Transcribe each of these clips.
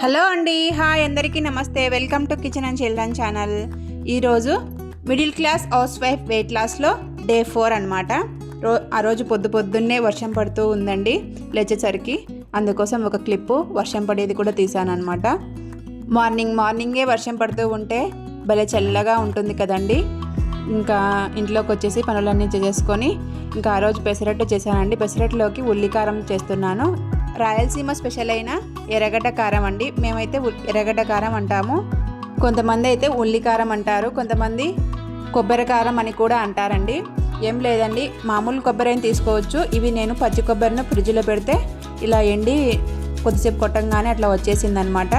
Hello అండి, hi అందరికీ నమస్తే. Welcome to kitchen and children channel. ఈరోజు middle class house wife weight లాస్లో డే 4 అనమాట. ఆ రోజు పొద్దున్నే వర్షం పడుతూ ఉందండి లేచేసరికి. అందుకోసం ఒక క్లిప్పు వర్షం పడేది కూడా తీసాను అనమాట. మార్నింగే వర్షం పడుతూ ఉంటే భలే చల్లగా ఉంటుంది కదండి. ఇంకా ఇంట్లోకి వచ్చేసి పనులన్నీ చేసుకొని ఇంకా ఆ రోజు పెసరట్టు చేశానండి. పెసరట్టులోకి ఉల్లికారం చేస్తున్నాను. రాయలసీమ స్పెషల్ అయిన ఎర్రగడ్డ కారం అండి. మేమైతే ఎర్రగడ్డ కారం అంటాము. కొంతమంది అయితే ఉల్లికారం అంటారు, కొంతమంది కొబ్బరి కారం అని కూడా అంటారండి. ఏం లేదండి, మామూలు కొబ్బరిని తీసుకోవచ్చు. ఇవి నేను పచ్చి కొబ్బరిని ఫ్రిడ్జ్లో పెడితే ఇలా ఎండి కొద్దిసేపు కొట్టంగానే అట్లా వచ్చేసిందనమాట.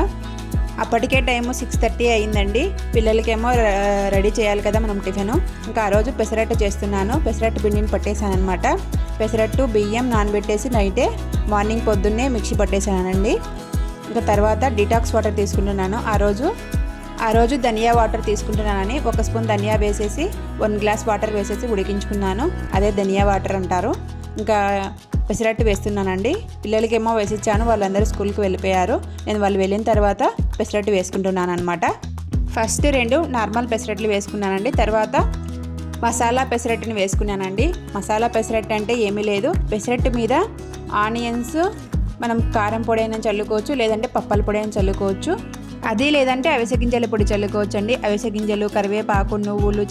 అప్పటికే టైము 6:30 అయిందండి. పిల్లలకేమో రెడీ చేయాలి కదా మనం టిఫిన్. ఇంకా ఆ రోజు పెసరట్టు చేస్తున్నాను. పెసరట్టు పిండిని పట్టేశాను అనమాట. పెసరట్టు బియ్యం నానబెట్టేసి నైటే మార్నింగ్ పొద్దున్నే మిక్సీ పట్టేశానండి. ఇంకా తర్వాత డిటాక్స్ వాటర్ తీసుకుంటున్నాను. ఆ రోజు ధనియా వాటర్ తీసుకుంటున్నానని 1 స్పూన్ ధనియా వేసేసి 1 గ్లాస్ వాటర్ వేసేసి ఉడికించుకున్నాను. అదే ధనియా వాటర్ అంటారు. ఇంకా పెసరట్టు వేస్తున్నానండి. పిల్లలకేమో వేసిచ్చాను, వాళ్ళందరూ స్కూల్కి వెళ్ళిపోయారు. నేను వాళ్ళు వెళ్ళిన తర్వాత పెసరట్టు వేసుకుంటున్నాను అనమాట. ఫస్ట్ 2 నార్మల్ పెసరట్లు వేసుకున్నానండి. తర్వాత మసాలా పెసరట్టుని వేసుకున్నానండి. మసాలా పెసరట్టు అంటే ఏమీ లేదు, పెసరట్టు మీద ఆనియన్స్ మనం కారం పొడి అయినా చల్లుకోవచ్చు, లేదంటే పప్పల పొడి అయినా చల్లుకోవచ్చు. అది లేదంటే అవిసె గింజల పొడి చల్లుకోవచ్చు అండి. అవిసె గింజలు, కరివేపాకు, నువ్వులు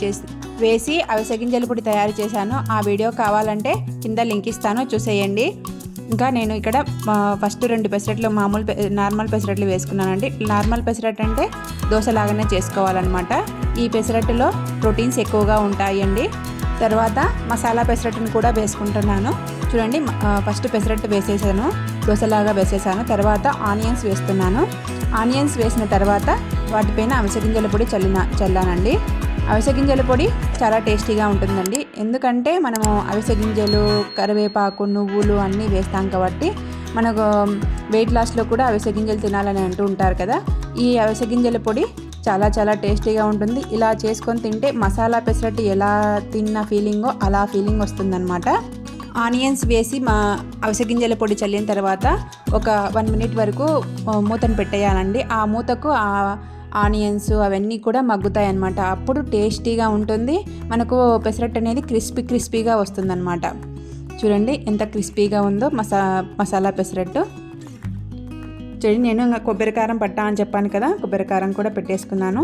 వేసి అవిసె గింజల పొడి తయారు చేశాను. ఆ వీడియో కావాలంటే కింద లింక్ ఇస్తాను, చూసేయండి. ఇంకా నేను ఇక్కడ ఫస్ట్ 2 పెసరట్లు నార్మల్ పెసరట్లు వేసుకున్నానండి. నార్మల్ పెసరట్టు అంటే దోశలాగానే చేసుకోవాలన్నమాట. ఈ పెసరట్టులో ప్రోటీన్స్ ఎక్కువగా ఉంటాయండి. తర్వాత మసాలా పెసరట్టును కూడా వేసుకుంటున్నాను. చూడండి, ఫస్ట్ పెసరట్టు వేసేసాను, దోశలాగా వేసేసాను. తర్వాత ఆనియన్స్ వేస్తున్నాను. ఆనియన్స్ వేసిన తర్వాత వాటిపైన అవిసె గింజల పొడి చల్లానండి. అవిసె గింజల పొడి చాలా టేస్టీగా ఉంటుందండి. ఎందుకంటే మనము అవిసె గింజలు, కరివేపాకు, నువ్వులు అన్నీ వేస్తాం కాబట్టి మనకు వెయిట్ లాస్లో కూడా అవిసె గింజలు తినాలని అంటూ ఉంటారు కదా. ఈ అవిసె గింజల పొడి చాలా టేస్టీగా ఉంటుంది. ఇలా చేసుకొని తింటే మసాలా పెసరట్టు ఎలా తిన్న ఫీలింగో అలా ఫీలింగ్ వస్తుందన్నమాట. ఆనియన్స్ వేసి అవిసె గింజల పొడి చల్లిన తర్వాత ఒక 1 మినిట్ వరకు మూతను పెట్టేయాలండి. ఆ మూతకు ఆనియన్స్ అవన్నీ కూడా మగ్గుతాయి అన్నమాట. అప్పుడు టేస్టీగా ఉంటుంది. మనకు పెసరట్టు అనేది క్రిస్పీగా వస్తుందన్నమాట. చూడండి ఎంత క్రిస్పీగా ఉందో మసాలా పెసరట్టు. చూడండి, నేను కొబ్బరి కారం పట్టా అని చెప్పాను కదా, కొబ్బరి కారం కూడా పెట్టేసుకున్నాను.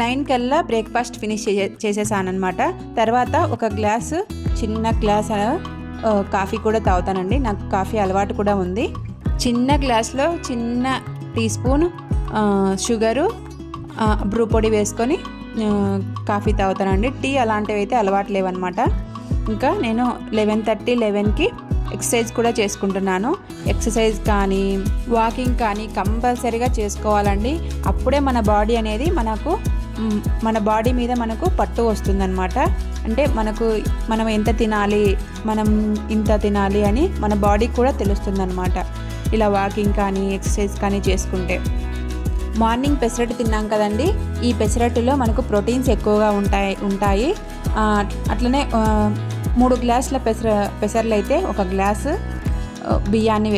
9 కల్లా బ్రేక్ఫాస్ట్ ఫినిష్ చేసేసాను అనమాట. తర్వాత ఒక చిన్న గ్లాస్ కాఫీ కూడా తాగుతానండి. నాకు కాఫీ అలవాటు కూడా ఉంది. చిన్న గ్లాస్లో చిన్న టీ స్పూన్ షుగరు, బ్రూ పొడి వేసుకొని కాఫీ తాగుతానండి. టీ అలాంటివి అయితే అలవాటు లేవన్నమాట. ఇంకా నేను 11:30-11కి ఎక్సర్సైజ్ కూడా చేసుకుంటున్నాను. ఎక్సర్సైజ్ కానీ వాకింగ్ కానీ కంపల్సరీగా చేసుకోవాలండి. అప్పుడే మన బాడీ అనేది మన బాడీ మీద మనకు పట్టు వస్తుందన్నమాట. అంటే మనం ఎంత తినాలి, మనం ఇంత తినాలి అని మన బాడీకి కూడా తెలుస్తుందన్నమాట. ఇలా వాకింగ్ కానీ ఎక్సర్సైజ్ కానీ చేసుకుంటే. మార్నింగ్ పెసరట్టు తిన్నాం కదండి. ఈ పెసరట్టులో మనకు ప్రోటీన్స్ ఎక్కువగా ఉంటాయి. అట్లనే 3 గ్లాసుల పెసర్లు అయితే 1 గ్లాసు బియ్యాన్ని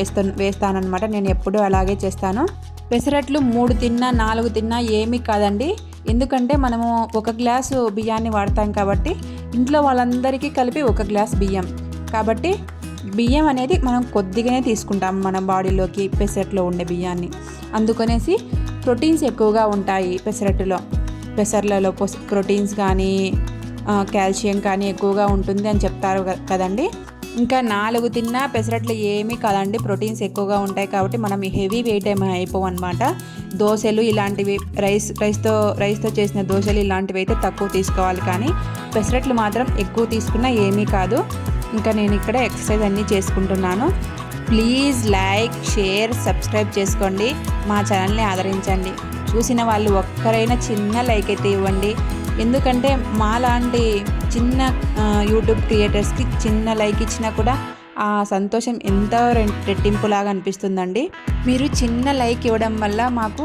వేస్తానన్నమాట. నేను ఎప్పుడూ అలాగే చేస్తాను. పెసరట్లు 3 తిన్నా 4 తిన్నా ఏమీ కాదండి. ఎందుకంటే మనము 1 గ్లాసు బియ్యాన్ని వాడతాం కాబట్టి ఇంట్లో వాళ్ళందరికీ కలిపి 1 గ్లాస్ బియ్యం కాబట్టి బియ్యం అనేది మనం కొద్దిగానే తీసుకుంటాం మన బాడీలోకి, పెసరట్లో ఉండే బియ్యాన్ని. అందుకనేసి ప్రోటీన్స్ ఎక్కువగా ఉంటాయి పెసర్లలో ప్రోటీన్స్ కానీ కాల్షియం కానీ ఎక్కువగా ఉంటుంది అని చెప్తారు కదండి. ఇంకా 4 తిన్నా పెసరట్లు ఏమీ కాదండి, ప్రోటీన్స్ ఎక్కువగా ఉంటాయి కాబట్టి మనం హెవీ వెయిట్ ఏమీ అయిపోవు అనమాట. దోశలు ఇలాంటివి రైస్తో చేసిన దోశలు ఇలాంటివి అయితే తక్కువ తీసుకోవాలి, కానీ పెసరట్లు మాత్రం ఎక్కువ తీసుకున్నా ఏమీ కాదు. ఇంకా నేను ఇక్కడ ఎక్సర్సైజ్ అన్నీ చేసుకుంటున్నాను. ప్లీజ్ లైక్, షేర్, సబ్స్క్రైబ్ చేసుకోండి. మా ఛానల్ని ఆదరించండి. చూసిన వాళ్ళు ఒక్కరైనా చిన్న లైక్ అయితే ఇవ్వండి. ఎందుకంటే మాలాంటి చిన్న యూట్యూబ్ క్రియేటర్స్కి చిన్న లైక్ ఇచ్చినా కూడా ఆ సంతోషం ఎంతో రెట్టింపులాగా అనిపిస్తుందండి. మీరు చిన్న లైక్ ఇవ్వడం వల్ల మాకు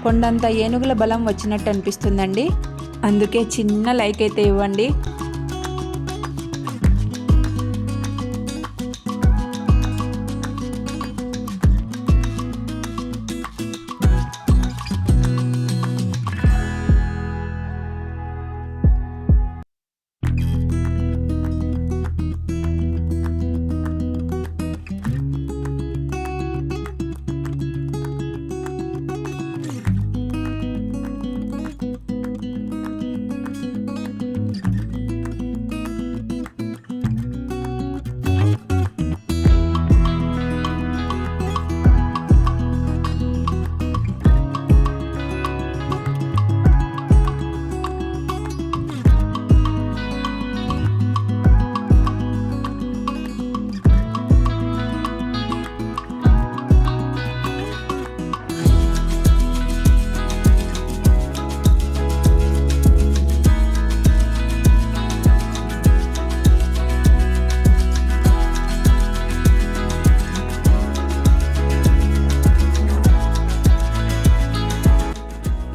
కొండంత ఏనుగుల బలం వచ్చినట్టు అనిపిస్తుందండి. అందుకే చిన్న లైక్ అయితే ఇవ్వండి.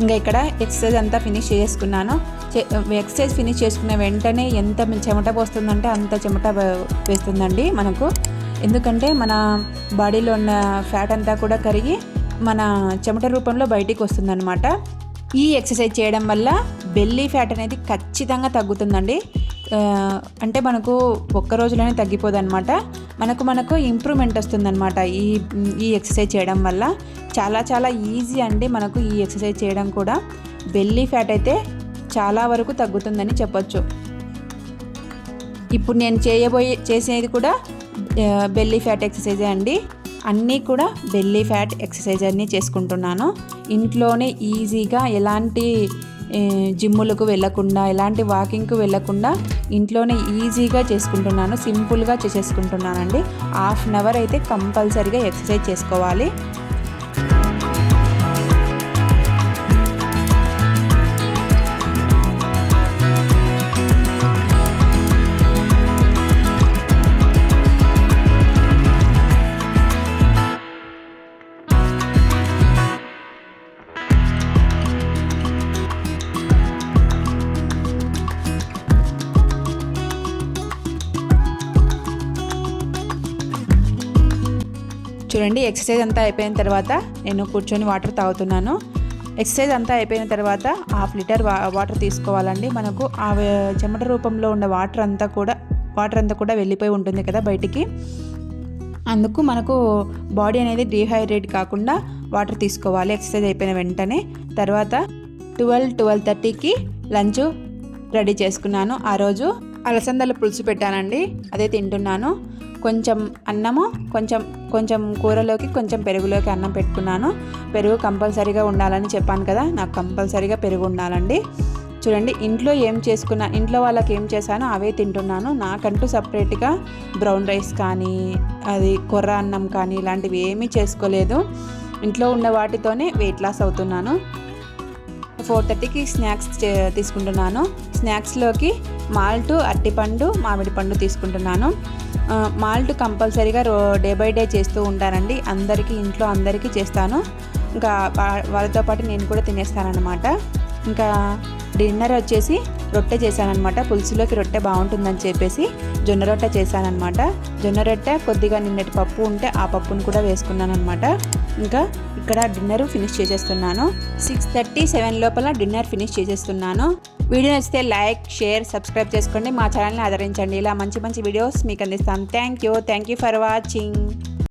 ఇంకా ఇక్కడ ఎక్సర్సైజ్ అంతా ఫినిష్ చేసుకున్నాను. ఎక్సర్సైజ్ ఫినిష్ చేసుకున్న వెంటనే ఎంత చెమట పోస్తుందంటే అంత చెమట వేస్తుందండి మనకు. ఎందుకంటే మన బాడీలో ఉన్న ఫ్యాట్ అంతా కూడా కరిగి మన చెమట రూపంలో బయటికి వస్తుందన్నమాట. ఈ ఎక్సర్సైజ్ చేయడం వల్ల బెల్లీ ఫ్యాట్ అనేది ఖచ్చితంగా తగ్గుతుందండి. అంటే మనకు ఒక్క రోజులోనే తగ్గిపోదు అనమాట. మనకు ఇంప్రూవ్మెంట్ వస్తుందన్నమాట ఈ ఎక్సర్సైజ్ చేయడం వల్ల. చాలా చాలా ఈజీ అండి మనకు ఈ ఎక్సర్సైజ్ చేయడం కూడా. బెల్లీ ఫ్యాట్ అయితే చాలా వరకు తగ్గుతుందని చెప్పొచ్చు. ఇప్పుడు నేను చేసేది కూడా బెల్లీ ఫ్యాట్ ఎక్సర్సైజే అండి. అన్నీ కూడా బెల్లీ ఫ్యాట్ ఎక్సర్సైజ్ అన్నీ చేసుకుంటున్నాను ఇంట్లోనే ఈజీగా. ఎలాంటి జిమ్ములకు వెళ్ళకుండా, ఎలాంటి వాకింగ్కు వెళ్ళకుండా ఇంట్లోనే ఈజీగా చేసుకుంటున్నాను. సింపుల్గా చేసేసుకుంటున్నానండి. హాఫ్ అన్ అవర్ అయితే కంపల్సరీగా ఎక్సర్సైజ్ చేసుకోవాలి. చూడండి, ఎక్సర్సైజ్ అంతా అయిపోయిన తర్వాత నేను కూర్చొని వాటర్ తాగుతున్నాను. ఎక్సర్సైజ్ అంతా అయిపోయిన తర్వాత 1/2 లీటర్ వాటర్ తీసుకోవాలండి. మనకు ఆ చెమట రూపంలో ఉన్న వాటర్ అంతా కూడా వెళ్ళిపోయి ఉంటుంది కదా బయటికి. అందుకు మనకు బాడీ అనేది డీహైడ్రేట్ కాకుండా వాటర్ తీసుకోవాలి ఎక్సర్సైజ్ అయిపోయిన వెంటనే. తర్వాత 12:30కి లంచ్ రెడీ చేసుకున్నాను. ఆ రోజు అలసందల పులుసు పెట్టానండి, అదే తింటున్నాను. కొంచెం అన్నము, కొంచెం కూరలోకి, కొంచెం పెరుగులోకి అన్నం పెట్టుకున్నాను. పెరుగు కంపల్సరీగా ఉండాలని చెప్పాను కదా, నాకు కంపల్సరీగా పెరుగు ఉండాలండి. చూడండి, ఇంట్లో వాళ్ళకి ఏం చేశానో అవే తింటున్నాను. నాకంటూ సపరేట్గా బ్రౌన్ రైస్ కానీ, అది కొర్ర అన్నం కానీ ఇలాంటివి ఏమీ చేసుకోలేదు. ఇంట్లో ఉన్న వాటితోనే వెయిట్ లాస్ అవుతున్నాను. 4:30కి స్నాక్స్ తీసుకుంటున్నాను. స్నాక్స్లోకి మాల్ట్, అరటిపండు, మామిడి పండు తీసుకుంటున్నాను. మాల్ట్ కంపల్సరీగా డే బై డే చేస్తూ ఉంటానండి. ఇంట్లో అందరికీ చేస్తాను. ఇంకా వాళ్ళతో పాటు నేను కూడా తినేస్తానన్నమాట. ఇంకా డిన్నర్ వచ్చేసి రొట్టె చేశానన్నమాట. పులుసులోకి రొట్టె బాగుంటుందని చెప్పేసి జొన్న రొట్టె చేశానన్నమాట. జొన్న రొట్టె కొద్దిగా నిన్నటి పప్పు ఉంటే ఆ పప్పును కూడా వేసుకున్నాను అనమాట. ఇంకా ఇక్కడ డిన్నర్ ఫినిష్ చేసేస్తున్నాను. 6:37 లోపల డిన్నర్ ఫినిష్ చేసేస్తున్నాను. వీడియో నచ్చితే లైక్, షేర్, సబ్స్క్రైబ్ చేసుకోండి. మా ఛానల్ని ఆదరించండి. ఇలా మంచి మంచి వీడియోస్ మీకు అందిస్తాను. Thank you for watching.